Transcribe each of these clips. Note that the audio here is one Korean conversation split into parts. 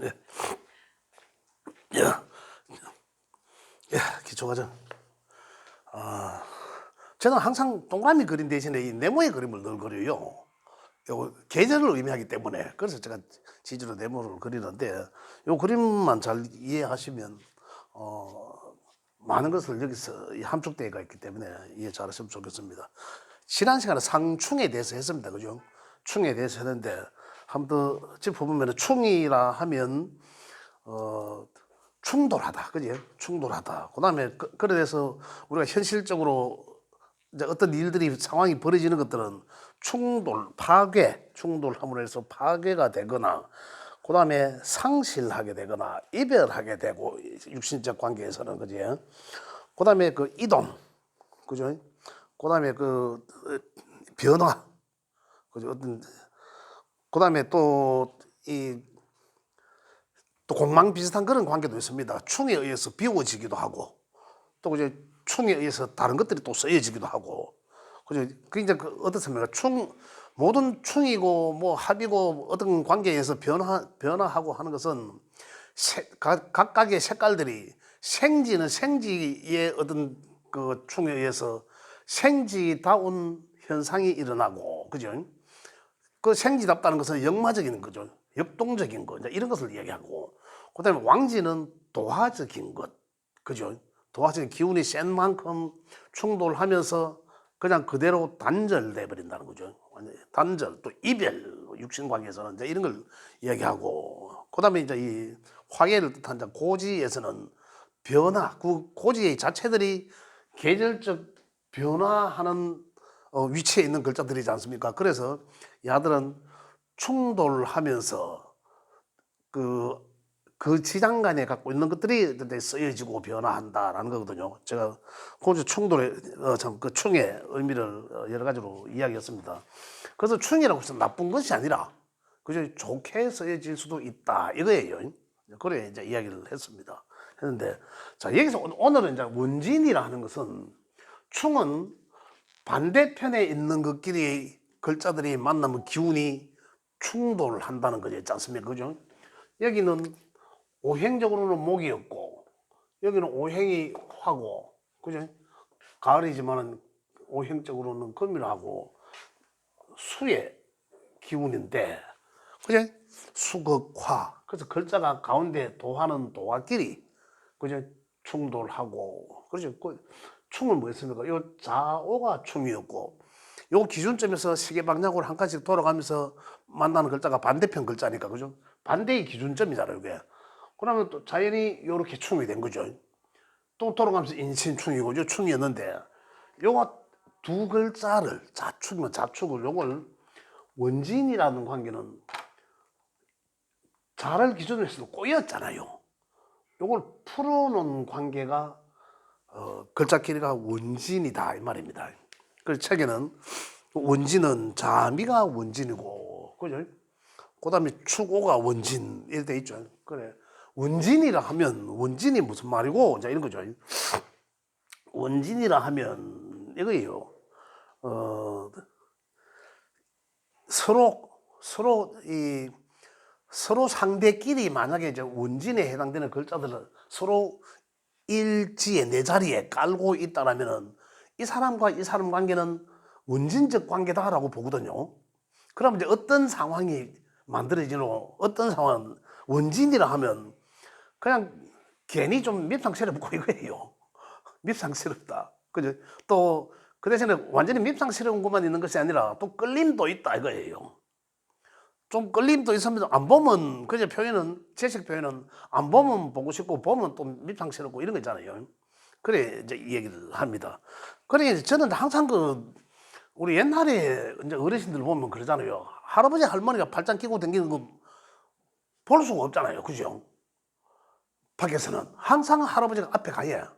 예. 야, 기초과정. 저는 항상 동그라미 그림 대신에 이 네모의 그림을 늘 그려요. 요 계절을 의미하기 때문에. 그래서 제가 지지로 네모를 그리는데, 요 그림만 잘 이해하시면, 많은 것을 여기서 함축되어가 있기 때문에 이해 잘 하시면 좋겠습니다. 지난 시간에 상충에 대해서 했습니다. 그죠? 충에 대해서 했는데, 한 번 더 짚어보면, 충이라 하면, 충돌하다. 그지? 충돌하다. 그 다음에, 그래서 우리가 현실적으로 이제 어떤 일들이 상황이 벌어지는 것들은 충돌, 파괴, 충돌함으로 해서 파괴가 되거나, 그 다음에 상실하게 되거나 이별하게 되고 육신적 관계에서는 그지. 그 다음에 그 이동, 그죠? 그 다음에 그 변화, 그죠? 어떤 그 다음에 또 공망 비슷한 그런 관계도 있습니다. 충에 의해서 비워지기도 하고, 또 그제 충에 의해서 다른 것들이 또 쓰여지기도 하고, 그죠? 그 이제 어떻습니까? 모든 충이고 뭐 합이고 어떤 관계에서 변화하고 하는 것은 각각의 색깔들이 생지는 생지의 어떤 그 충에 의해서 생지다운 현상이 일어나고, 그죠? 그 생지답다는 것은 역마적인 거죠. 역동적인 거. 이런 것을 이야기하고. 그 다음에 왕지는 도화적인 것. 그죠? 도화적인 기운이 센 만큼 충돌하면서 그냥 그대로 단절돼 버린다는 거죠. 단절, 또 이별, 육신 관계에서는 이제 이런 걸 이야기하고. 그 다음에 이제 이 화해를 뜻한 고지에서는 변화, 그 고지의 자체들이 계절적 변화하는 위치에 있는 글자들이지 않습니까? 그래서 야들은 충돌하면서 그, 그 지장간에 갖고 있는 것들이 쓰여지고 변화한다라는 거거든요. 제가 고주 충돌의, 그 충의 의미를 여러 가지로 이야기했습니다. 그래서 충이라고 해서 나쁜 것이 아니라, 그저 좋게 쓰여질 수도 있다. 이거예요. 그래 이제 이야기를 했습니다. 했는데, 자, 여기서 오늘은 이제 원진이라 하는 것은 충은 반대편에 있는 것끼리 글자들이 만나면 기운이 충돌한다는 거지 않습니까? 그죠? 여기는 오행적으로는 목이었고, 여기는 오행이 화고, 그죠? 가을이지만은 오행적으로는 금이라고 수의 기운인데, 그죠? 수극화. 그래서 글자가 가운데 도화는 도화끼리, 그죠? 충돌하고, 그죠? 충은 뭐였습니까? 요 좌오가 충이었고, 요 기준점에서 시계방향으로 한 칸씩 돌아가면서 만나는 글자가 반대편 글자니까, 그죠? 반대의 기준점이잖아요, 이게. 그러면 또 자연히 요렇게 충이 된 거죠. 또 돌아가면서 인신충이고, 요 충이었는데, 요거 두 글자를, 자축이면 자축을, 요걸 원진이라는 관계는 자를 기준으로 해서 꼬였잖아요. 요걸 풀어놓은 관계가 글자 길이가 원진이다 이 말입니다. 그 책에는 원진은 자미가 원진이고, 그죠? 그다음에 축오가 원진 이렇게 돼 있죠. 그래 원진이라 하면 원진이 무슨 말이고 이제 이런 거죠. 원진이라 하면 이거예요. 어, 서로 상대끼리 만약에 이제 원진에 해당되는 글자들을 서로 일지에 내 자리에 깔고 있다라면은 이 사람과 이 사람 관계는 원진적 관계다라고 보거든요. 그러면 이제 어떤 상황이 만들어지노? 어떤 상황? 원진이라 하면 그냥 괜히 좀 밉상스럽고 이거예요. 밉상스럽다. 그죠? 또 그 대신에 완전히 밉상스러운 것만 있는 것이 아니라 또 끌림도 있다 이거예요. 좀 끌림도 있으면서 안 보면 그제 표현은 제식 표현은 안 보면 보고 싶고 보면 또 밉상스럽고 이런 거 있잖아요. 그래 이제 이 얘기를 합니다. 그래 저는 항상 우리 옛날에 이제 어르신들 보면 그러잖아요. 할아버지 할머니가 팔짱 끼고 다니는 거 볼 수가 없잖아요. 그죠? 밖에서는 항상 할아버지가 앞에 가야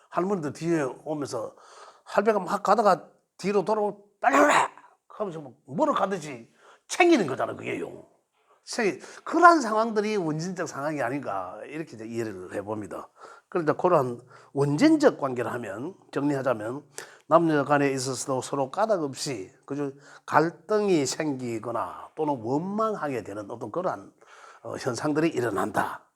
할머니들 뒤에 오면서 할배가 막 가다가 뒤로 돌아오면 빨리 오라 하면서 뭐를 가듯이 챙기는 거잖아 그게요. 그러한 상황들이 원진적 상황이 아닌가 이렇게 이제 이해를 해봅니다. 그런데 그러한 원진적 관계를 하면 정리하자면 남녀 간에 있어서도 서로 까닭 없이 그저 갈등이 생기거나 또는 원망하게 되는 어떤 그러한 현상들이 일어난다.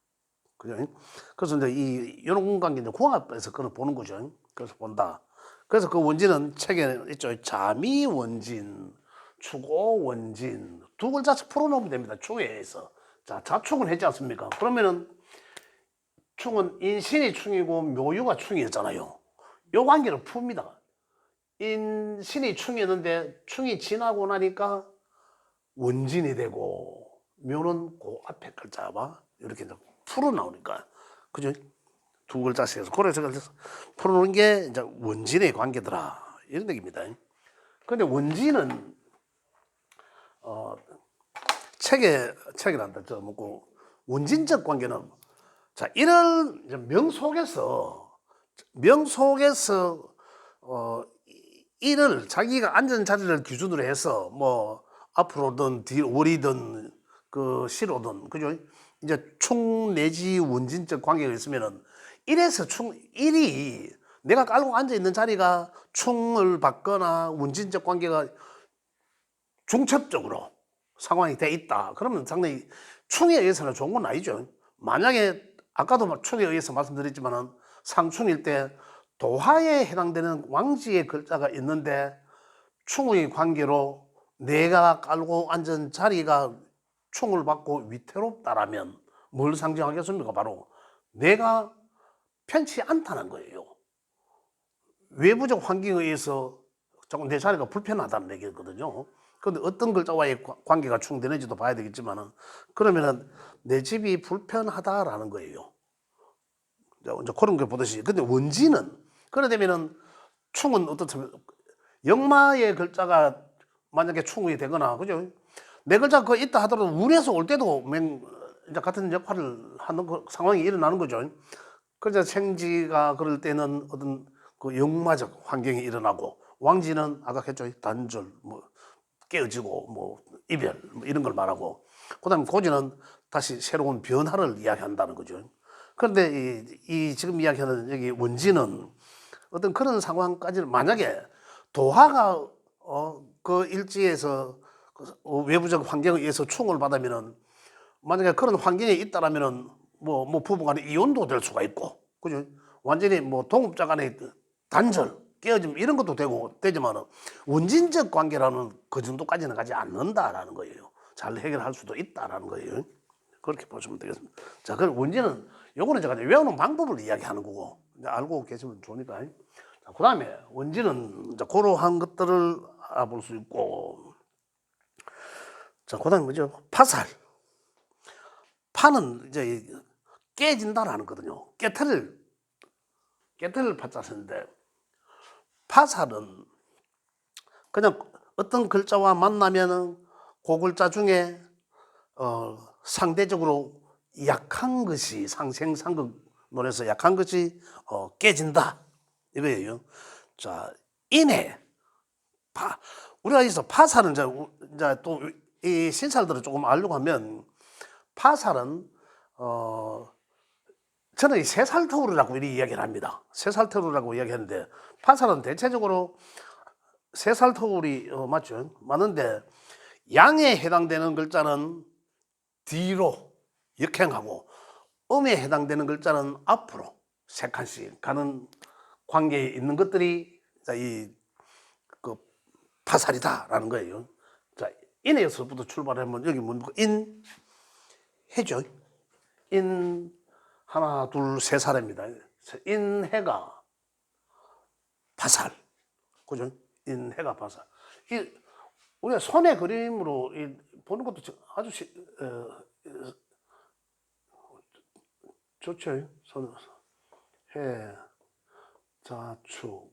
그죠? 그래서 이제 이런 관계 이제 궁합에서 그걸 보는 거죠. 그래서 본다. 그래서 그 원진은 책에 있죠. 자미 원진, 축오 원진 두 글자씩 풀어놓으면 됩니다. 축에 의해서. 자, 자축은 했지 않습니까? 그러면은 축은 인신이 축이고 묘유가 축이었잖아요. 요 관계를 풉니다. 인신이 축이었는데 축이 지나고 나니까 원진이 되고 묘는 그 앞에 글자와 이렇게 풀어 나오니까 그죠? 두 글자씩 해서 그래서 풀어놓은 게 이제 원진의 관계더라 이런 얘기입니다. 근데 원진은 책이란다 저 뭐고 원진적 관계는 자 이런 명 속에서 이를 자기가 앉은 자리를 기준으로 해서 뭐 앞으로든 월이든 그 시로든 그죠? 이제 충 내지 원진적 관계가 있으면은 일이 내가 깔고 앉아 있는 자리가 충을 받거나 원진적 관계가 중첩적으로 상황이 돼 있다. 그러면 상당히 충에 의해서는 좋은 건 아니죠. 만약에 아까도 충에 의해서 말씀드렸지만은 상충일 때 도하에 해당되는 왕지의 글자가 있는데 충의 관계로 내가 깔고 앉은 자리가 충을 받고 위태롭다라면 뭘 상징하겠습니까? 바로 내가 편치 않다는 거예요. 외부적 환경에 의해서 조금 내 자리가 불편하다는 얘기거든요. 그런데 어떤 글자와의 관계가 충되는지도 봐야 되겠지만은 그러면은 내 집이 불편하다라는 거예요. 이제 그런 걸 보듯이. 근데 원지는 그래 되면은 충은 어떻다면 역마의 글자가 만약에 충이 되거나 그죠? 내 글자가 그 있다 하더라도 운에서 올 때도 이제 같은 역할을 하는 상황이 일어나는 거죠. 그래서 생지가 그럴 때는 어떤 그 역마적 환경이 일어나고 왕지는 아까 했죠. 단절, 뭐 깨어지고 뭐 이별 뭐 이런 걸 말하고 그다음에 고지는 다시 새로운 변화를 이야기한다는 거죠. 그런데 이 지금 이야기하는 여기 원지는 어떤 그런 상황까지는 만약에 도화가 그 일지에서 외부적 환경에 의해서 충을 받으면은 만약에 그런 환경에 있다라면은 뭐 부부간에 이혼도 될 수가 있고 그죠? 완전히 뭐 동업자 간의 단절 깨어짐 이런 것도 되지만은 원진적 관계라는 그 정도까지는 가지 않는다라는 거예요. 잘 해결할 수도 있다라는 거예요. 그렇게 보시면 되겠습니다. 자, 그럼 원진은 요거는 제가 외우는 방법을 이야기하는 거고 이제 알고 계시면 좋으니까. 자, 그다음에 원진은 이제 그러한 것들을 알아볼 수 있고, 자, 그다음에 뭐죠? 파살. 파는 이제 깨진다라는 거거든요. 깨트릴 파자 쓰는데 파살은 그냥 어떤 글자와 만나면은 그 글자 중에 상대적으로 약한 것이 상생상극론에서 약한 것이 깨진다 이거예요. 자, 인해 우리가 여기서 파살은 이제 또 이 신살들을 조금 알려고 하면 파살은 저는 이 세살터울이라고 이야기를 합니다. 세살터울이라고 이야기하는데 파살은 대체적으로 세살터울이 맞죠? 맞는데 양에 해당되는 글자는 뒤로 역행하고 음에 해당되는 글자는 앞으로 세 칸씩 가는 관계에 있는 것들이 그 파살이다라는 거예요. 자, 인에서부터 출발하면 여기 뭐 인 해죠. 인 하나 둘 세 살입니다. 인해가 파살, 그죠? 인해가 파살. 우리가 손의 그림으로 보는 것도 아주 좋죠. 해, 자축,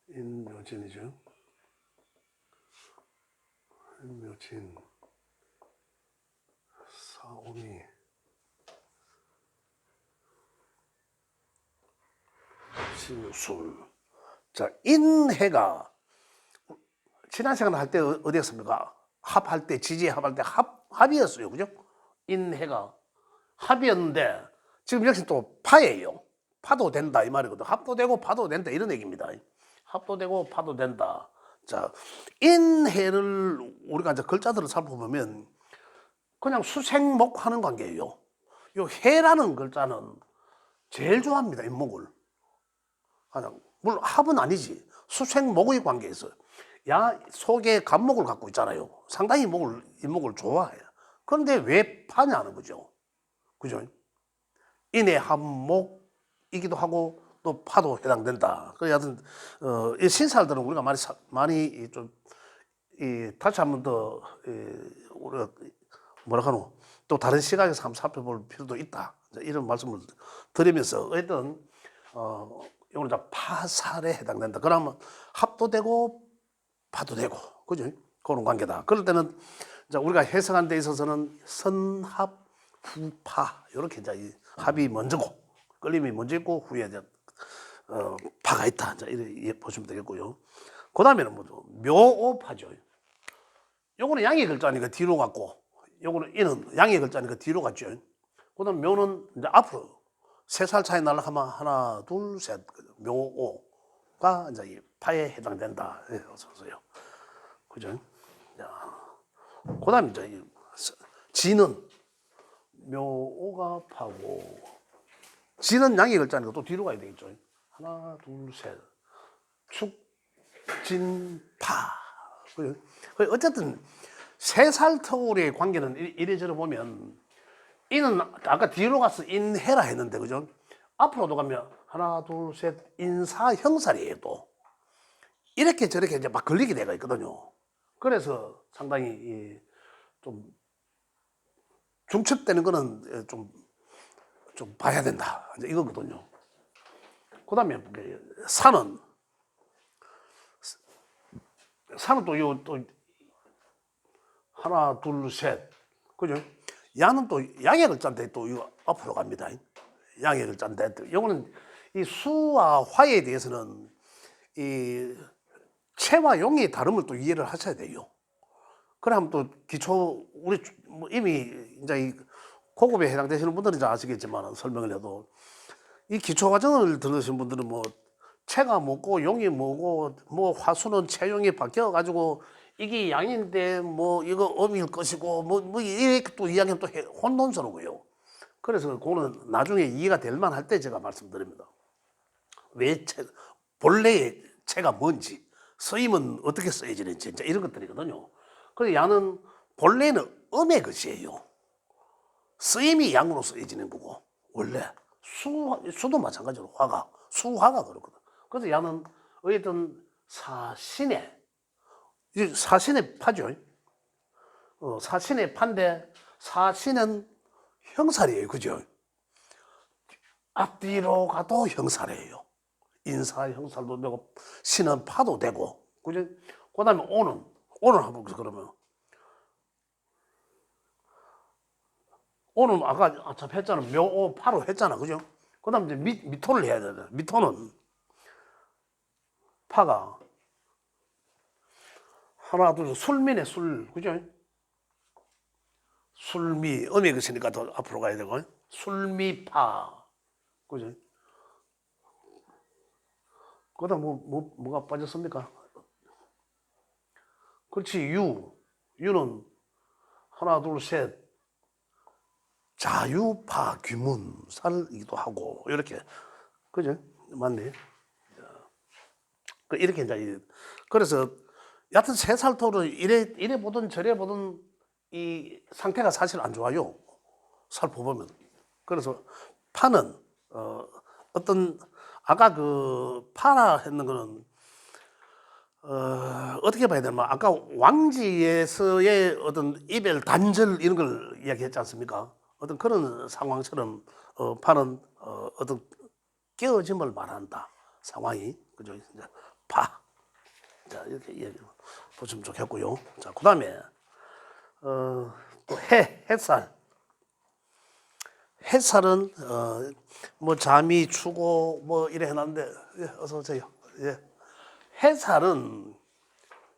인묘진이죠. 인묘진, 사오미, 신술. 자, 인해가 지난 시간에 할 때 어디였습니까? 합할 때 지지합할 때 합이었어요, 그죠? 인해가 합이었는데 지금 역시 또 파예요. 파도 된다 이 말이거든. 합도 되고 파도 된다 이런 얘기입니다. 합도 되고 파도 된다. 자, 인해를 우리가 이제 글자들을 살펴보면 그냥 수생목 하는 관계예요. 요 해라는 글자는 제일 좋아합니다, 인목을. 가장 물론 합은 아니지. 수생목의 관계에 있어요. 야 속에 간목을 갖고 있잖아요. 상당히 인목을 좋아해요. 그런데 왜 파냐는 거죠. 그죠? 인의 한목이기도 하고 또 파도 해당된다. 그래 하여튼 이 신살들은 우리가 많이 좀 다시 한번 더 우리가 뭐라 하노 또 다른 시각에서 한번 살펴볼 필요도 있다. 이런 말씀을 드리면서 어쨌든 이거는 파살에 해당된다. 그러면 합도 되고 파도 되고 그죠? 그런 관계다. 그럴 때는 이제 우리가 해석한 데 있어서는 선합 후파 이렇게 이제 합이 먼저고 끌림이 먼저 있고 후에 이제 파가 있다. 이제 이렇게 보시면 되겠고요. 그 다음에는 뭐죠? 묘오파죠. 요거는 양의 글자니까 뒤로 갔고, 요거는 이는 양의 글자니까 뒤로 갔죠. 그 다음 묘는 이제 앞으로 3살 차이 날라 하면 하나, 둘, 셋. 묘오가 이제 이 파에 해당된다. 어서오세요. 그죠? 그 다음에 이제 지는 묘오가 파고, 지는 양의 글자니까 또 뒤로 가야 되겠죠. 하나, 둘, 셋. 축, 진, 파. 어쨌든 3살 터울의 관계는 이래저래 보면 이는 아까 뒤로 가서 인해라 했는데 그죠? 앞으로도 가면 하나 둘 셋 인사 형살이에요 또. 이렇게 저렇게 이제 막 걸리게 되가 있거든요. 그래서 상당히 좀 중첩되는 거는 좀 봐야 된다. 이제 이거거든요. 그 다음에 산은 또 하나, 둘, 셋. 그죠? 야는 또 양의 글자인데 또 이거 앞으로 갑니다. 양의 글자인데. 이거는 이 수와 화에 대해서는 이 체와 용의 다름을 또 이해를 하셔야 돼요. 그러면 또 기초, 우리 뭐 이미 이제 이 고급에 해당되시는 분들은 이제 아시겠지만 설명을 해도 이 기초 과정을 들으신 분들은 뭐 체가 뭐고 용이 뭐고 뭐 화수는 체용이 바뀌어 가지고 이게 양인데 뭐 이거 음일 것이고 뭐 이렇게 또 이야기하면 또 혼돈스러워요. 그래서 그거는 나중에 이해가 될 만할 때 제가 말씀드립니다. 왜 본래의 체가 뭔지 쓰임은 어떻게 쓰여지는지 이런 것들이거든요. 그래서 양은 본래는 음의 것이에요. 쓰임이 양으로 쓰여지는 거고 원래 수도 마찬가지로 수화가 그렇거든. 그래서 양은 어쨌든 사신의 파죠. 사신의 파인데 사신은 형살이에요. 그죠? 앞뒤로 가도 형살이에요. 인사 형살도 되고 신은 파도 되고 그죠? 그 다음에 오는 한번 그러면 오는 아까 했잖아. 묘오 파로 했잖아. 그죠? 그 다음에 이제 미토를 해야 되잖아. 미토는 파가 하나 둘 술미네 술 그죠? 술미 음의 것이니까 더 앞으로 가야 되고 술미파 그죠? 그다음 뭐가 빠졌습니까? 그렇지 유는 하나 둘 셋 자유파 귀문살이기도 하고 이렇게 그죠? 맞네. 이렇게 이제 그래서 여하튼 3살 터울은 이래 보든 저래 보든 이 상태가 사실 안 좋아요. 살펴보면. 그래서 파는 어떤 아까 그 파라 했는 거는 어떻게 봐야 되나? 아까 왕지에서의 어떤 이별 단절 이런 걸 이야기했지 않습니까? 어떤 그런 상황처럼 파는 어떤 깨어짐을 말한다. 상황이 그죠? 이제 파. 자 이렇게 이야기 보시면 좋겠고요. 자 그다음에 또 햇살. 햇살은 뭐 잠이 추고 뭐 이래 해놨는데 예, 어서 오세요. 예. 햇살은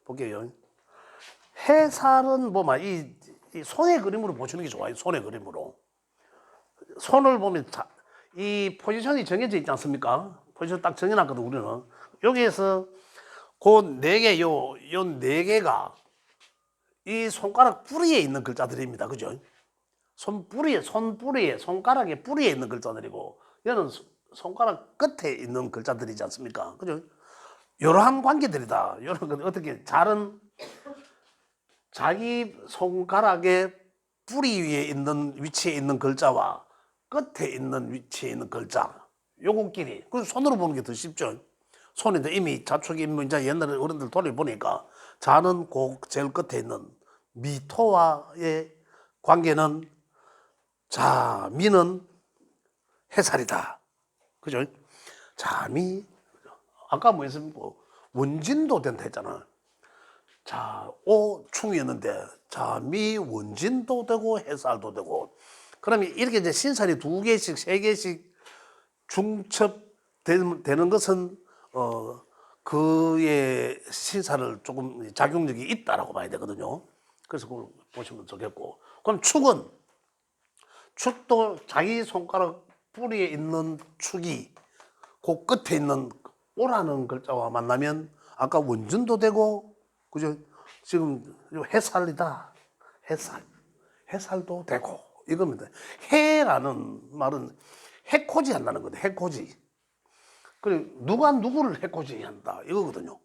볼게요. 햇살은 뭐이 손의 그림으로 보시는 게 좋아요. 손의 그림으로. 손을 보면 이 포지션이 정해져 있지 않습니까? 포지션 딱 정해놨거든 우리는. 여기에서 그 네 개, 요 네 개가 이 손가락 뿌리에 있는 글자들입니다. 그죠? 손가락의 뿌리에 있는 글자들이고, 얘는 손가락 끝에 있는 글자들이지 않습니까? 그죠? 이러한 관계들이다. 이런 건 어떻게 잘은 자기 손가락의 뿌리 위에 있는 위치에 있는 글자와 끝에 있는 위치에 있는 글자, 요거끼리. 그래서 손으로 보는 게 더 쉽죠. 손인데 이미 자축이 이제 옛날에 어른들 돌려보니까 자는 제일 끝에 있는 미토와의 관계는, 자, 미는 해살이다. 그죠? 자, 미. 아까 뭐 했습니까? 원진도 된다 했잖아. 자, 오충이었는데, 자, 미 원진도 되고 해살도 되고. 그러면 이렇게 이제 신살이 2개씩, 3개씩 중첩되는 것은, 그의 신살을 조금 작용력이 있다라고 봐야 되거든요. 그래서 그걸 보시면 좋겠고. 그럼 축도 자기 손가락 뿌리에 있는 축이 그 끝에 있는 오라는 글자와 만나면 아까 원진도 되고, 그죠? 지금 해살이다. 해살도 되고, 이겁니다. 해라는 말은 해코지 한다는 거다. 해코지. 그리고 누가 누구를 해코지 한다. 이거거든요.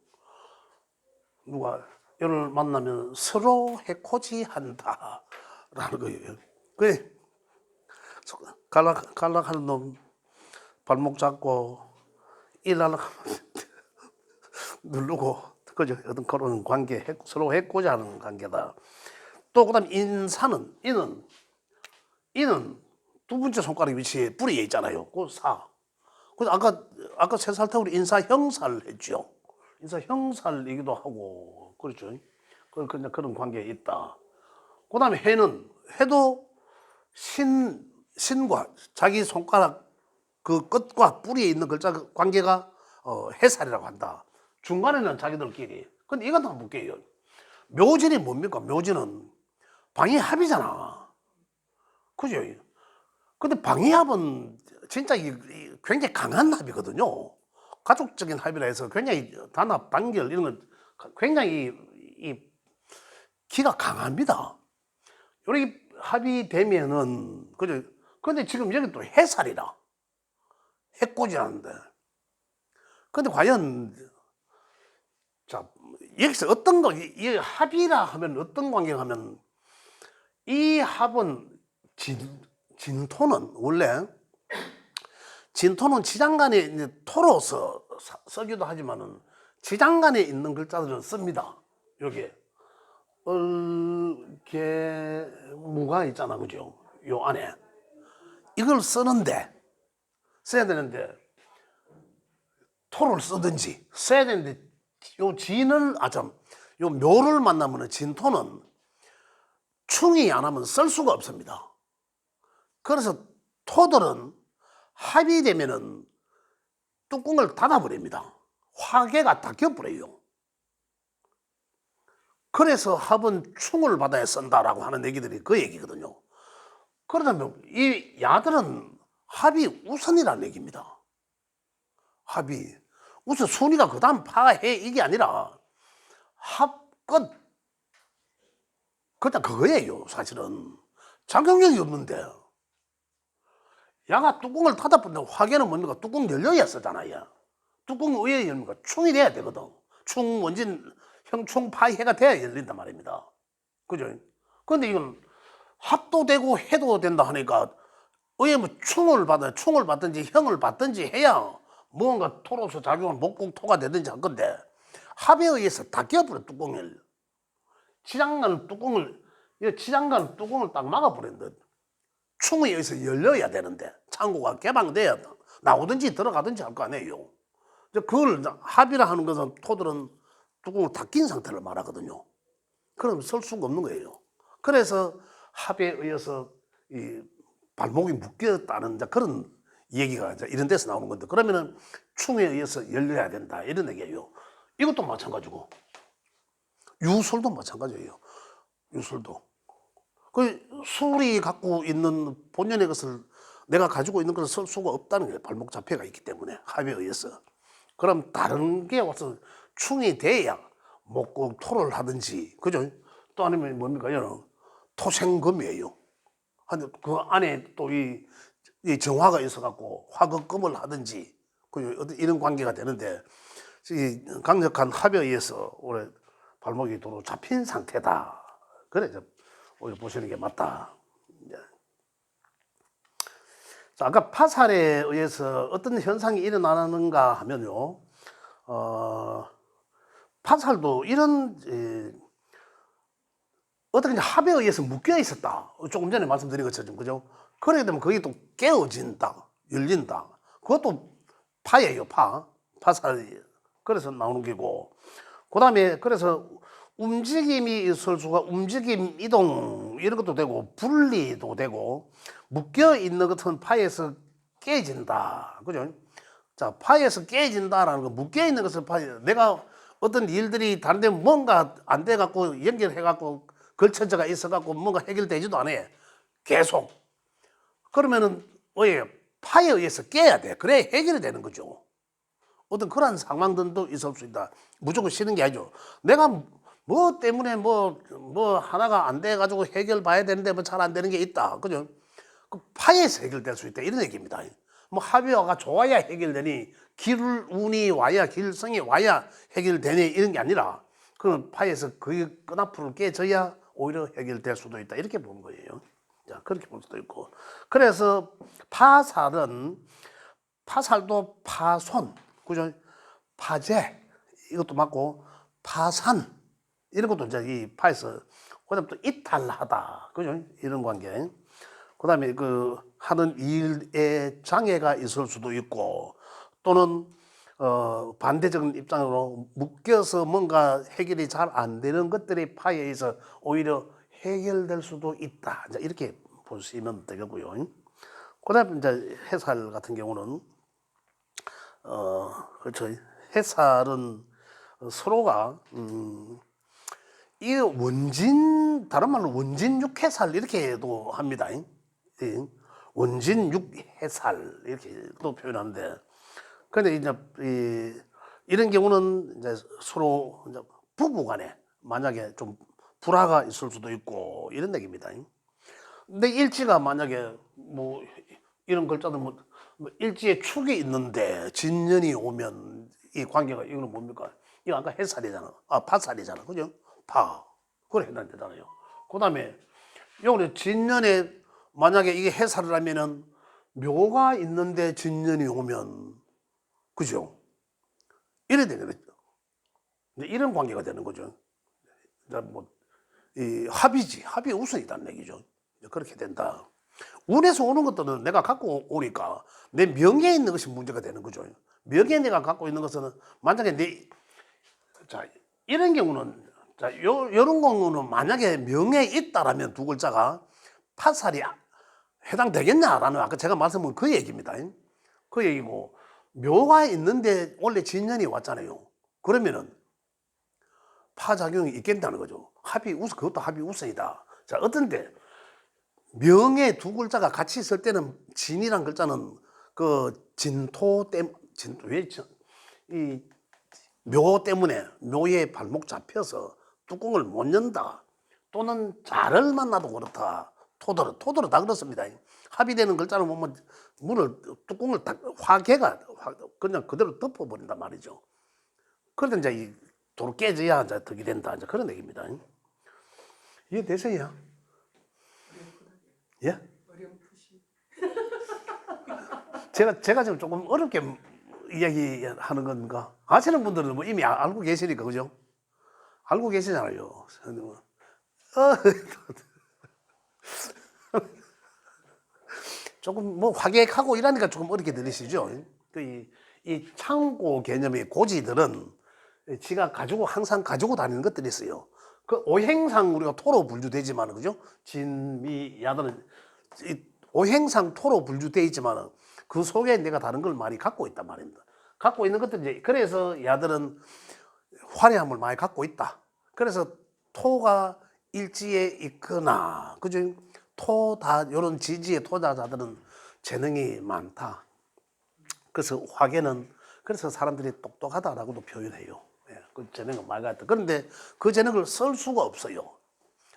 누가 얘를 만나면 서로 해코지 한다. 라는 거예요. 그래. 갈락하는 놈 발목 잡고 일하려고 누르고, 그죠? 어떤 그런 관계, 서로 해코지 하는 관계다. 또 그다음 인사는, 이는 두 번째 손가락 위치에 뿌리에 있잖아요. 그 사. 그래서 아까 세살때 우리 인사형살 했죠. 인사형살이기도 하고, 그렇죠. 그런 관계에 있다. 그다음에 해도 신과 자기 손가락 그 끝과 뿌리에 있는 글자 관계가 해살이라고 한다. 중간에는 자기들끼리. 근데 이건 한번 볼게요. 묘진이 뭡니까? 묘진은 방위합이잖아. 그죠? 근데 방위합은 진짜 굉장히 강한 합이거든요. 가족적인 합이라 해서 굉장히 단합, 단결 이런 건 굉장히 기가 강합니다. 이렇게 합이 되면은, 그죠? 근데 지금 여기 또 해살이라. 해코지라는데. 근데 과연, 자, 여기서 이 합이라 하면 어떤 관계가 하면, 이 합은 진토는 원래, 진토는 지장간에 이제 토로서 쓰기도 하지만은 지장간에 있는 글자들은 씁니다. 여기에. 무가 있잖아. 그죠? 요 안에. 이걸 써야 되는데, 토를 쓰든지 써야 되는데, 요 묘를 만나면은 진토는 충이 안 하면 쓸 수가 없습니다. 그래서 토들은 합이 되면은 뚜껑을 닫아버립니다. 화계가 닫혀버려요. 그래서 합은 충을 받아야 쓴다라고 하는 얘기들이 그 얘기거든요. 그러다면 이 야들은 합이 우선이라는 얘기입니다. 합이 우선 순위가 그 다음 파해 이게 아니라 합 끝, 그냥 그거예요. 사실은 작용력이 없는데, 야가 뚜껑을 닫아버린다고 화계는 뭡니까? 뚜껑 열려야 쓰잖아요. 뚜껑 왜 열립니까? 충이 돼야 되거든. 충 원진 형충 파해가 돼야 열린단 말입니다. 그죠? 근데 이건 합도 되고 해도 된다 하니까 왜 뭐 충을 받든지 형을 받든지 해야 무언가 토로서 작용을 목공토가 되든지 할 건데, 합에 의해서 다 끼어버려. 뚜껑을 치장간 뚜껑을 딱 막아버린다. 충에 의해서 열려야 되는데 창고가 개방돼야 나오든지 들어가든지 할 거 아니에요. 그걸 합이라 하는 것은 토들은 뚜껑을 다 낀 상태를 말하거든요. 그럼 쓸 수가 없는 거예요. 그래서 합에 의해서 이 발목이 묶였다는 그런 얘기가 이런 데서 나오는 건데, 그러면은 충에 의해서 열려야 된다 이런 얘기예요. 이것도 마찬가지고 유술도 마찬가지예요. 유술도 그 술이 갖고 있는 본연의 것을 내가 가지고 있는 것을 쓸 수가 없다는 거예요. 발목 자폐가 있기 때문에 합에 의해서. 그럼 다른 게 와서 충이 돼야 토를 하든지, 그죠? 또 아니면 뭡니까? 토생금이에요. 그 안에 또 이 정화가 있어갖고 화극금을 하든지 그 어떤 이런 관계가 되는데 이 강력한 합의에 의해서 올해 발목이 도로 잡힌 상태다. 그래 오히려 보시는 게 맞다. 자, 아까 파살에 의해서 어떤 현상이 일어나는가 하면요, 파살도 이런 어떻게 합의에 의해서 묶여 있었다. 조금 전에 말씀드린 것처럼 그죠? 그렇게 되면 그게 또 깨어진다, 열린다. 그것도 파예요, 파살이. 그래서 나오는 게고. 그 다음에 그래서 움직임이 있을 수가 움직임, 이동 이런 것도 되고 분리도 되고 묶여 있는 것은 파에서 깨진다. 그죠? 자, 파에서 깨진다라는 거, 묶여 있는 것을 내가 어떤 일들이 다른 데 뭔가 안 돼 갖고 연결해 갖고 걸쳐져가 있어 갖고 뭔가 해결되지도 않아. 계속. 그러면은 파에 의해서 깨야 돼. 그래야 해결이 되는 거죠. 어떤 그런 상황들도 있을 수 있다. 무조건 싫은 게 아니죠. 내가 뭐 때문에 뭐 하나가 안 돼 가지고 해결 봐야 되는데 뭐 잘 안 되는 게 있다. 그죠? 그 파에서 해결될 수 있다. 이런 얘기입니다. 뭐 합의가 좋아야 해결되니 운이 와야 길성이 와야 해결되니 이런 게 아니라 그런 파에서 그 끈앞으로 깨져야 오히려 해결될 수도 있다. 이렇게 보는 거예요. 자, 그렇게 볼 수도 있고. 그래서 파살도 파손, 그죠? 파재 이것도 맞고 파산 이런 것도 이제 이 파에서 그다음 또 이탈하다, 그죠? 이런 관계. 그다음에 그 하는 일에 장애가 있을 수도 있고 또는 반대적인 입장으로 묶여서 뭔가 해결이 잘 안 되는 것들이 파에 의해서 오히려 해결될 수도 있다. 이렇게 보시면 되겠고요. 그다음에 이제 해살 같은 경우는 그렇죠. 해살은 서로가 이 다른 말로 원진육해살 이렇게도 합니다. 원진육해살 이렇게도 표현하는데, 그런데 이제 이런 경우는 이제 서로 이제 부부간에 만약에 좀 불화가 있을 수도 있고 이런 얘기입니다. 근데 일지가 만약에 뭐 이런 글자들 뭐 일지에 축이 있는데 진년이 오면 이 관계가 이거는 뭡니까? 이거 아까 해살이잖아. 파살이잖아. 그죠? 그래 해당되잖아요. 그 다음에 요거는 진년에 만약에 이게 해살을 하면은 묘가 있는데 진년이 오면 그죠? 이래 되는 거죠. 이런 관계가 되는 거죠. 이 합이 우선이다는 얘기죠. 그렇게 된다. 운에서 오는 것들은 내가 갖고 오니까 내 명예에 있는 것이 문제가 되는 거죠. 명예 내가 갖고 있는 것은 만약에 자, 이런 경우는 요런 경우는 만약에 명예에 있다라면 두 글자가 파살이 해당되겠냐라는 아까 제가 말씀한 그 얘기입니다. 그 얘기고 묘가 있는데 원래 진년이 왔잖아요. 그러면은 파작용이 있겠다는 거죠. 그것도 합이 우선이다. 자, 어떤데 명의 두 글자가 같이 있을 때는 진이란 글자는 그 묘 때문에 묘에 발목 잡혀서 뚜껑을 못 연다. 또는 자를 만나도 그렇다. 토도로 다 그렇습니다. 합의되는 글자를 보면 뚜껑을 딱 그냥 그대로 덮어버린단 말이죠. 그러다 이제 이 도로 깨져야 이제 덕이 된다. 이제 그런 얘기입니다. 이해되세요? 예? 제가 지금 조금 어렵게 이야기하는 건가? 아시는 분들은 뭐 이미 알고 계시니까, 그죠? 알고 계시잖아요. 조금 뭐 화객하고 이러니까 조금 어렵게 들리시죠? 이 창고 개념의 고지들은 지가 항상 가지고 다니는 것들이 있어요. 그 오행상 우리가 토로 분류되지만, 그죠? 진미, 야들은 오행상 토로 분류되어 있지만 그 속에 내가 다른 걸 많이 갖고 있단 말입니다. 갖고 있는 것들이 그래서 야들은 화려함을 많이 갖고 있다. 그래서 토가 일지에 있거나, 그죠? 요런 지지의 토자자들은 재능이 많다. 그래서 화계는 그래서 사람들이 똑똑하다라고도 표현해요. 그 재능은 맑았다. 그런데 그 재능을 쓸 수가 없어요.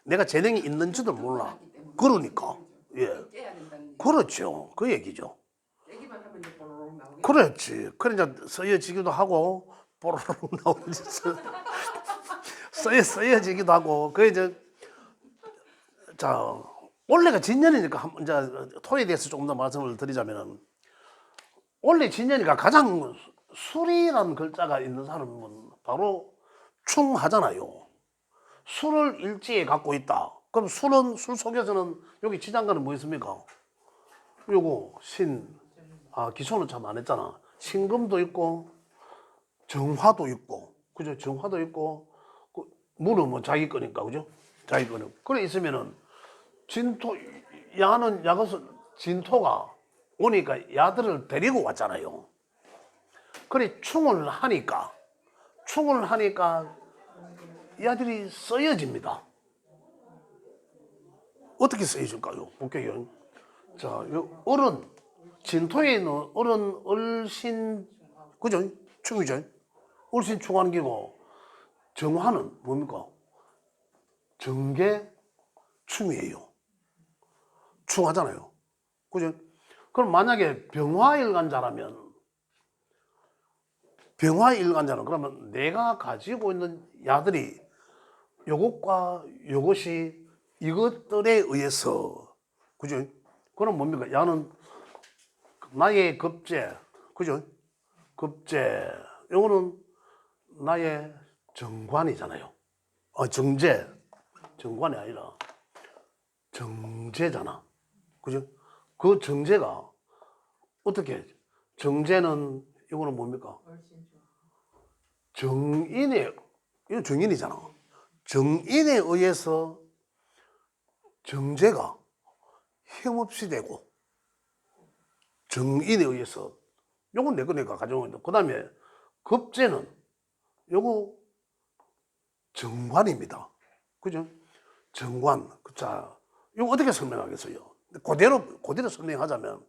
내가 재능이 있는지도 몰라. 그러니까 예. 깨야 된다는 얘기. 그렇죠. 그 얘기죠. 깨기만 하면 이제 보로록 나오겠죠. 그렇지. 그래 이제 쓰여지기도 하고 뽀로록 나오지. 쓰여지기도 하고 그 이제 자 원래가 진년이니까 이제 토에 대해서 조금 더 말씀을 드리자면은 원래 진년이가 가장 술이라는 글자가 있는 사람은 바로 충하잖아요. 술을 일지에 갖고 있다. 그럼 술은 술 속에서는 여기 지장간은 뭐 있습니까? 요거 기초는 참 안 했잖아. 신금도 있고 정화도 있고 그죠? 정화도 있고 물은 뭐 자기 거니까 그죠? 자기 거는 그래 있으면은 진토 야는 야것은 진토가 오니까 야들을 데리고 왔잖아요. 그래 충을 하니까 야들이 써여집니다. 어떻게 써여질까요? 볼게요. 자, 요 어른 진토에 있는 어른 얼신 그죠? 충이죠. 얼신 충하는 기고 정화는 뭡니까? 정계 충이에요. 충하잖아요. 그죠? 그럼 만약에 병화일간자라면 그러면 내가 가지고 있는 야들이 요것과 요것이 이것들에 의해서 그죠? 그럼 뭡니까? 야는 나의 급제 그죠? 급제 요거는 나의 정관이잖아요. 정관이 아니라 정제잖아. 그죠? 그 정제가 어떻게 정제는 이거는 뭡니까? 이거 정인이잖아. 정인에 의해서 정제가 힘없이 되고 정인에 의해서 요건 내가 가져온 건데 그 다음에 급제는 요거 정관입니다. 그죠? 정관. 자, 이거 어떻게 설명하겠어요? 그대로 설명하자면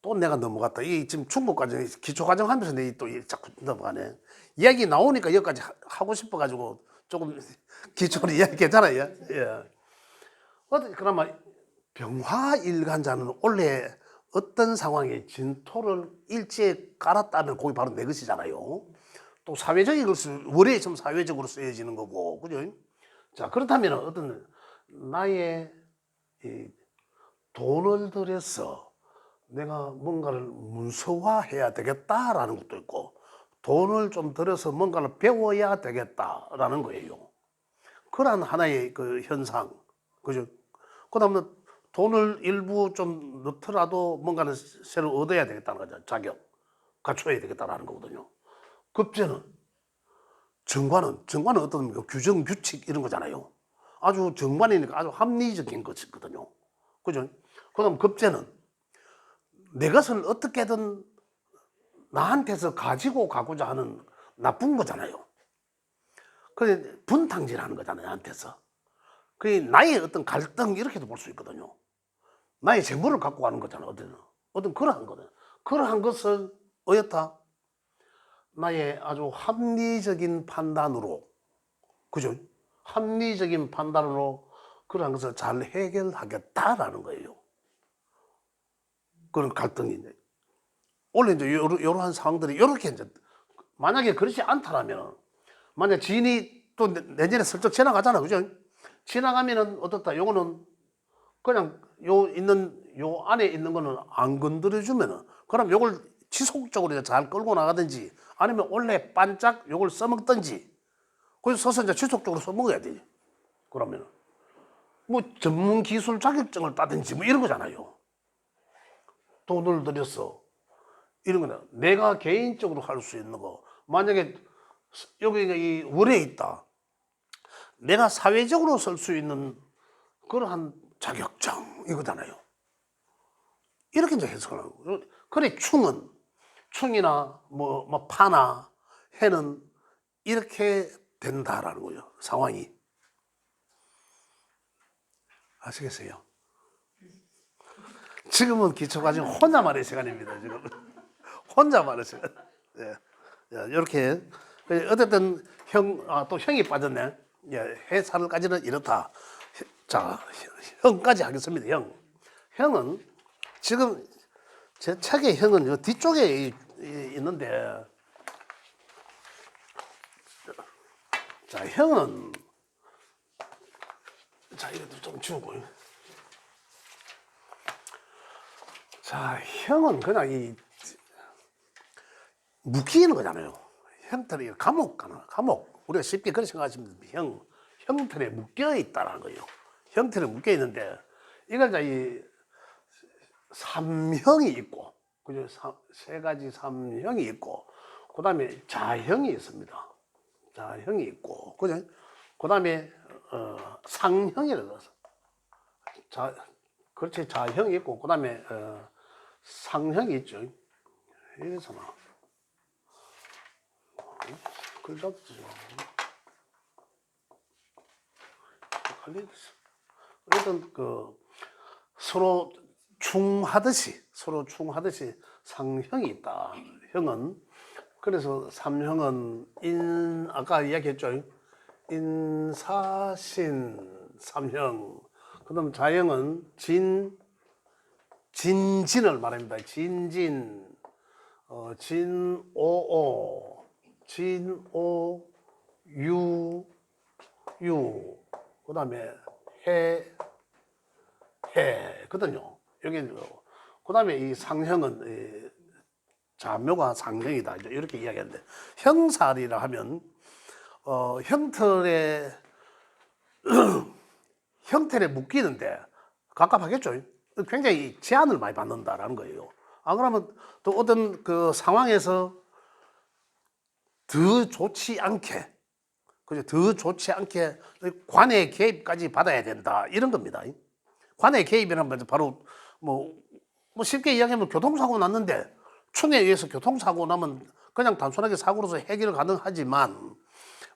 또 내가 넘어갔다. 이 지금 중국과정, 기초과정 하면서 내 또 자꾸 넘어가네. 이야기 나오니까 여기까지 하고 싶어가지고 조금 기초로 이야기했잖아요. 예. 그러면 병화일간자는 원래 어떤 상황에 진토를 일지에 깔았다면 그게 바로 내 것이잖아요. 또 사회적인 것을 월에 좀 사회적으로 쓰여지는 거고, 그죠? 자, 그렇다면 어떤 나의 이 돈을 들여서 내가 뭔가를 문서화해야 되겠다라는 것도 있고 돈을 좀 들여서 뭔가를 배워야 되겠다라는 거예요. 그런 하나의 그 현상, 그죠? 그다음에 돈을 일부 좀 넣더라도 뭔가를 새로 얻어야 되겠다는 거죠. 자격 갖춰야 되겠다라는 거거든요. 급제는 정관은 어떤 규정 규칙 이런 거잖아요. 아주 정관이니까 아주 합리적인 것이거든요. 그죠? 그다음 급제는 내 것을 어떻게든 나한테서 가지고 가고자 하는 나쁜 거잖아요. 그래 분탕질하는 거잖아요, 나한테서. 그게 나의 어떤 갈등 이렇게도 볼 수 있거든요. 나의 재물을 갖고 가는 거잖아요, 어떤 그러한 거든. 그러한 것을 어였다 나의 아주 합리적인 판단으로, 그죠? 합리적인 판단으로 그러한 것을 잘 해결하겠다라는 거예요. 그런 갈등인데. 원래 이제 이러한 상황들이 이렇게 이제 만약에 그렇지 않다라면 만약 지인이 또 내년에 슬쩍 지나가잖아, 그죠? 지나가면은 어떻다? 요거는 그냥 요 안에 있는 거는 안 건드려 주면은 그럼 요걸 지속적으로 잘 끌고 나가든지 아니면 원래 반짝 요걸 써먹든지 그래서 서서 이제 지속적으로 써먹어야 돼. 그러면은 뭐 전문 기술 자격증을 따든지 뭐 이런 거잖아요. 돈을 들여서 이런 거는 내가 개인적으로 할 수 있는 거. 만약에 여기 이 월에 있다. 내가 사회적으로 쓸 수 있는 그러한 자격증 이거잖아요. 이렇게 이제 해석을 하는 거예요. 그래 충이나 뭐 파나 해는 이렇게 된다라는 거예요. 상황이. 아시겠어요? 지금은 기초가지고 혼자만의 시간입니다. 지금 혼자만의 시간. 예, 이렇게 어쨌든 또 형이 빠졌네. 예, 해살까지는 이렇다. 자, 형까지 하겠습니다. 형은 지금 제 책의 형은 요 뒤쪽에 있는데, 자, 형은, 자, 이것도 좀 지우고. 자, 형은 그냥 묶이는 거잖아요. 형틀이 감옥 가나, 감옥. 우리가 쉽게 그렇게 생각하시면 됩니다. 형틀에 묶여 있다는 거예요. 형틀에 묶여 있는데, 이걸 이 삼형이 있고, 그죠? 세 가지 삼형이 있고, 그 다음에 자형이 있습니다. 자형이 있고, 그죠? 그 다음에, 상형이라고 해서. 그렇지, 자형이 있고, 그 다음에, 상형이 있죠. 여기서 나. 글자도 좀. 어떤 서로 충하듯이 상형이 있다. 형은 그래서 삼형은 아까 이야기했죠. 인사신 삼형. 그다음 자형은 진진을 말합니다. 진오오, 진오유. 그다음에 해거든요. 여기 그다음에 이 상형은 자묘가 상형이다. 이렇게 이야기하는데, 형살이라 하면 형틀에 묶이는데 갑갑하겠죠. 굉장히 제한을 많이 받는다라는 거예요. 안 그러면 또 어떤 그 상황에서 더 좋지 않게, 그죠? 더 좋지 않게 관의 개입까지 받아야 된다, 이런 겁니다. 관의 개입이라는 건 바로 뭐 쉽게 이야기하면 교통사고 났는데, 충에 의해서 교통사고 나면 그냥 단순하게 사고로서 해결 가능하지만,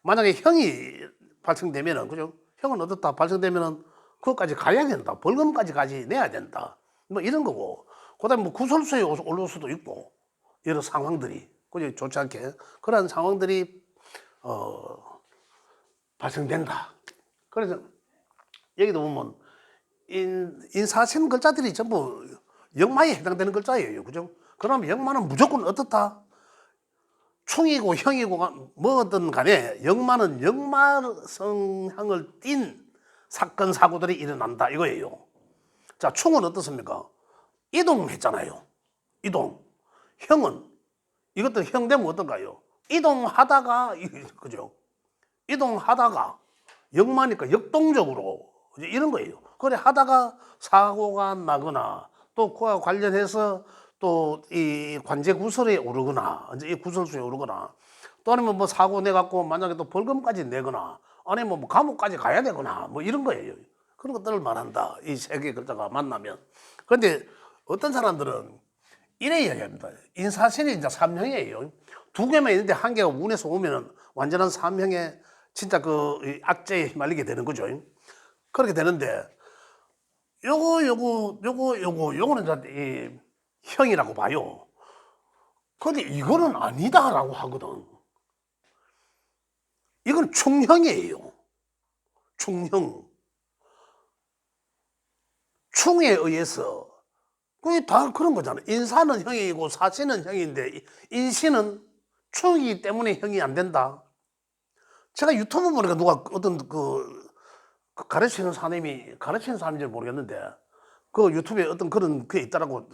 만약에 형이 발생되면은, 그죠? 형은 어떻다 발생되면은 그것까지 가야 된다, 벌금까지 내야 된다, 뭐 이런 거고, 그다음에 뭐 구설수에 올릴 수도 있고, 여러 상황들이, 그죠? 좋지 않게 그런 상황들이 발생된다. 그래서 여기도 보면 인사신 글자들이 전부 역마에 해당되는 글자예요. 그죠? 그러면 역마는 무조건 어떻다? 충이고 형이고 뭐든 간에 역마는 역마 성향을 띤 사건 사고들이 일어난다, 이거예요. 자, 충은 어떻습니까? 이동했잖아요. 이동. 형은 이것도 형 되면 어떤가요? 이동하다가, 그죠? 이동하다가 역마니까 역동적으로 이런 거예요. 그래 하다가 사고가 나거나, 또 그와 관련해서 또 이 관제 구설에 오르거나, 이제 이 구설수에 오르거나, 또 아니면 뭐 사고 내갖고 만약에 또 벌금까지 내거나, 아니면 뭐 감옥까지 가야 되거나, 뭐 이런 거예요. 그런 것들을 말한다, 이 세 개의 글자가 만나면. 그런데 어떤 사람들은 이래 이야기합니다. 인사신이 이제 삼형이에요. 두 개만 있는데 한 개가 운에서 오면은 완전한 삼형의 진짜 그 악재에 휘말리게 되는 거죠. 그렇게 되는데, 요거는 이제 형이라고 봐요. 근데 이거는 아니다라고 하거든. 이건 충형이에요. 충형. 충에 의해서, 그게 다 그런 거잖아. 인사는 형이고 사신은 형인데, 인신은 충이기 때문에 형이 안 된다. 제가 유튜브 보니까 누가 어떤 가르치는 사람인지 모르겠는데, 그 유튜브에 어떤 그런 게 있더라고.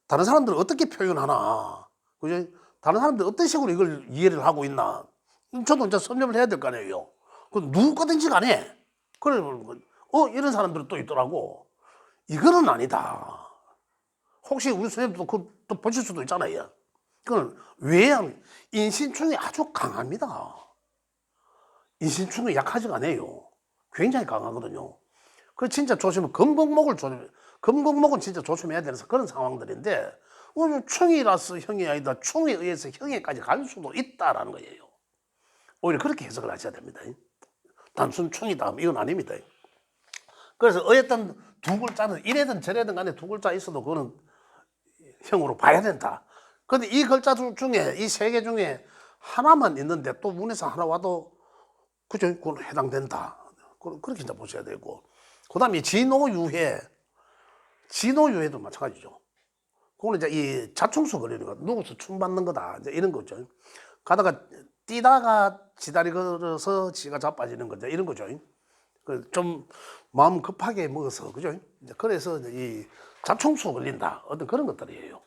다른 사람들은 어떻게 표현하나, 그죠? 다른 사람들 어떤 식으로 이걸 이해를 하고 있나, 저도 이제 섭렵을 해야 될 거 아니에요. 그 누구든지 간에 그래, 이런 사람들은 또 있더라고. 이거는 아니다. 혹시 우리 선생님도 또 보실 수도 있잖아요. 그건 왜? 인신충이 아주 강합니다. 인신충이 약하지가 않아요. 굉장히 강하거든요. 그 진짜 조심해. 금공목은 진짜 조심해야 되는 그런 상황들인데, 오늘 충이라서 형이 아니다, 충에 의해서 형에까지 갈 수도 있다라는 거예요. 오히려 그렇게 해석을 하셔야 됩니다. 단순 충이다, 이건 아닙니다. 그래서 어쨌든 두 글자는 이래든 저래든 간에 두 글자 있어도 그거는 형으로 봐야 된다. 그런데 이 글자 중에, 이 세 개 중에 하나만 있는데 또 문에서 하나 와도, 그죠? 그건 해당된다. 그렇게 이제 보셔야 되고. 그다음에 진호유해도 마찬가지죠. 그거는 이제 이 자충수 걸리는 거, 누구서 춤 받는 거다, 이제 이런 거죠. 가다가 뛰다가 지다리 걸어서 지가 자빠지는 거죠, 이런 거죠. 그 좀 마음 급하게 먹어서, 그죠? 이제 그래서 이 자충수 걸린다, 어떤 그런 것들이에요.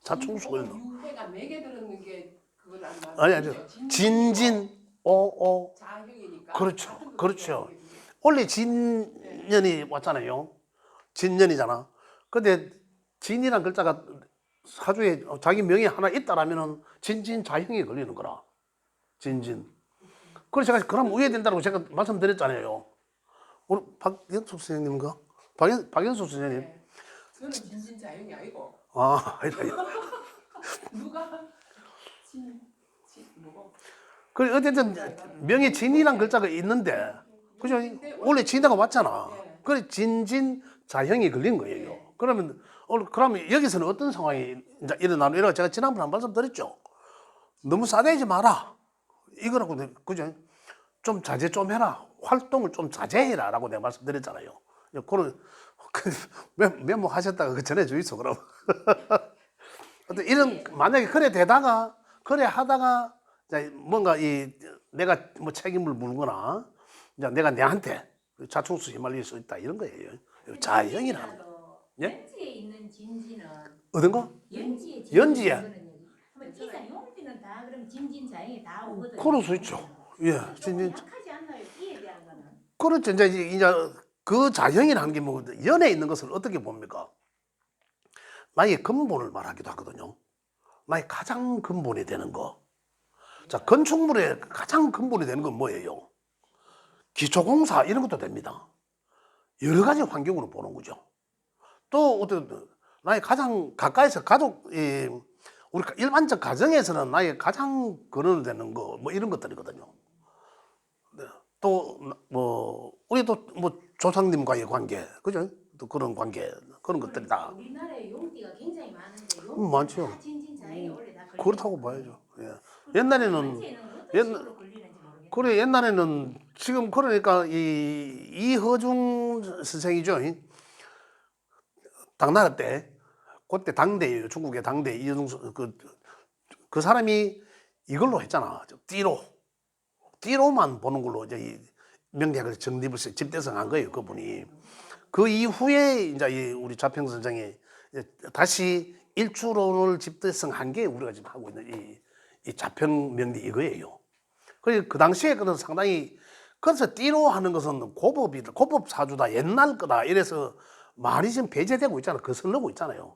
자충수 걸린다. 유해가 4개 들었는 게 그건 안 맞아요. 아니 아니요. 진진 오오. 자형이니까. 그렇죠. 같은 거 그렇죠. 그게. 원래 진년이 왔잖아요. 진년이잖아. 근데 진이란 글자가 사주에 자기 명이 하나 있다라면은 진진자형이 걸리는 거라. 진진. 그래서 제가 그럼 우회된다고 제가 말씀드렸잖아요. 우리 박연숙 선생님인가? 박연숙 선생님. 네. 저는 진진자형이 아니고 아, 아니다. 누가 누구? 그 어쨌든 명에 진이란 글자가 있는데, 그죠? 원래 진다가 왔잖아. 네. 그래 진진 자형이 걸린 거예요. 네. 그러면 그러면 여기서는 어떤 상황이 이제 일어나는, 이라고 제가 지난번에 한 말씀드렸죠. 너무 싸대지 마라. 이거라고 그죠? 좀 자제 좀 해라. 활동을 좀 자제해라라고 내가 말씀드렸잖아요. 그런 메모 하셨다가 그 전해 주이소 그럼. 어떤 이런 만약에 그래 하다가 이제 뭔가 이 내가 뭐 책임을 물거나 이제 내가 내한테 자충수 휘말릴 수 있다 이런 거예요. 자형이라는 거. 예? 연지에 있는 진지는 어떤 거? 연지에 연지에. 한번 기사 용지는 다 그럼 진진자형이 다 오거든요. 그럴 수 있죠. 예, 좀 진진. 약하지 않나요? 이에 대한 거는. 그렇죠. 이제 그 자형이라는 게 뭐 연에 있는 것을 어떻게 봅니까? 나의 근본을 말하기도 하거든요. 나의 가장 근본이 되는 거. 자, 건축물의 가장 근본이 되는 건 뭐예요? 기초공사 이런 것도 됩니다. 여러 가지 환경으로 보는 거죠. 또 어떤 나의 가장 가까이서 우리 일반적 가정에서는 나의 가장 근원되는 거 뭐 이런 것들이거든요. 네. 또 뭐 우리도 뭐 조상님과의 관계, 그죠? 또 그런 관계 그런 것들이다. 우리나라에 용띠가 굉장히 많은데 많죠. 용띠가 다 진진자형이 원래 다 걸려. 그렇다고 봐야죠. 예. 옛날에는 어떤 식으로 걸리는지 모르겠어요. 그래 옛날에는 지금 그러니까 이 이허중 선생이죠. 당나라 때 그때 당대예요. 중국의 당대 이허중 그 사람이 이걸로 했잖아. 띠로만 보는 걸로 이제 이 명리학을 정립을 집대성한 거예요. 그분이. 그 이후에 이제 우리 자평 선생이 다시 일주론을 집대성한 게 우리가 지금 하고 있는 이 자평 명리 이거예요. 그래서 그 당시에 그는 상당히, 그래서 띠로 하는 것은 고법 사주다, 옛날 거다 이래서 많이 지금 배제되고 있잖아요. 거슬러고 있잖아요.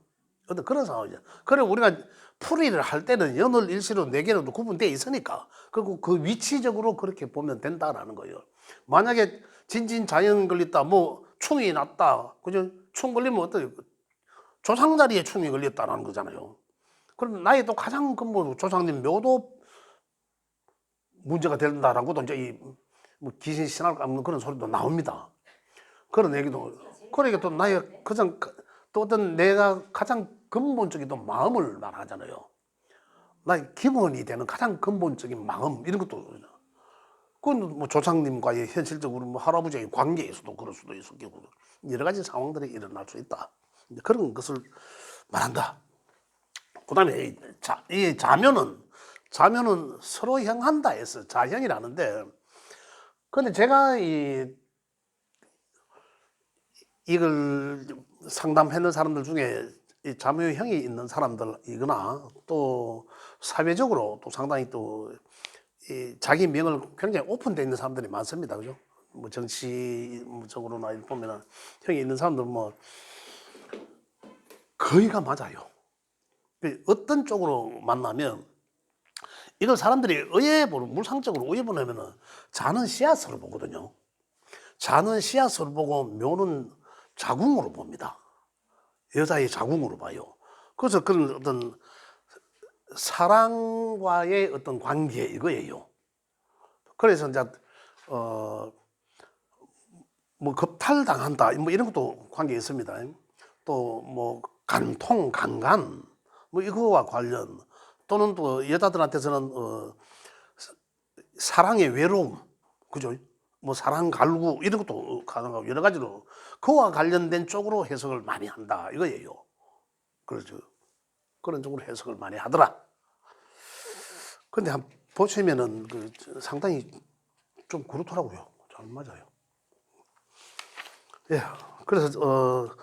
어떤 그런 상황이죠. 그래 우리가 풀이를 할 때는 연월 일시로 4개로 구분되어 있으니까 그리고 그 위치적으로 그렇게 보면 된다라는 거예요. 만약에 진진자연 걸렸다, 뭐 충이 났다, 그죠? 충 걸리면 어때요? 조상자리에 충이 걸렸다라는 거잖아요. 그럼 나의 또 가장 근본 조상님 묘도 문제가 된다라고도 이제 뭐 귀신 신할 없는 그런 소리도 나옵니다. 그런 얘기도. 그러니까 또 나의 가장 또 어떤 내가 가장 근본적인 또 마음을 말하잖아요. 나의 기본이 되는 가장 근본적인 마음 이런 것도. 그건 뭐 조상님과의 현실적으로 뭐 할아버지의 관계에서도 그럴 수도 있었고 여러 가지 상황들이 일어날 수 있다. 그런 것을 말한다. 그다음에 이 자면은 서로 향한다 해서 자형이라는데, 근데 제가 이걸 상담하는 사람들 중에 이 자묘형이 있는 사람들이거나 또 사회적으로 또 상당히 또 자기 명을 굉장히 오픈되어 있는 사람들이 많습니다. 그죠? 뭐 정치적으로나 보면은 형이 있는 사람들은 뭐 거의가 맞아요. 어떤 쪽으로 만나면 이걸 사람들이 물상적으로 의에 보내면은 자는 씨앗으로 보거든요. 자는 씨앗으로 보고 묘는 자궁으로 봅니다. 여자의 자궁으로 봐요. 그래서 그런 어떤 사랑과의 어떤 관계 이거예요. 그래서 이제 뭐 겁탈당한다 뭐 이런 것도 관계 있습니다. 또 뭐 간통, 강간 뭐 이거와 관련, 또는 또 여자들한테서는 사랑의 외로움, 그죠? 뭐 사랑 갈구 이런 것도 가능하고 여러 가지로 그와 관련된 쪽으로 해석을 많이 한다 이거예요. 그렇죠. 그런 쪽으로 해석을 많이 하더라. 근데 한 보시면은 그 상당히 좀 그렇더라고요. 잘 맞아요. 예. 그래서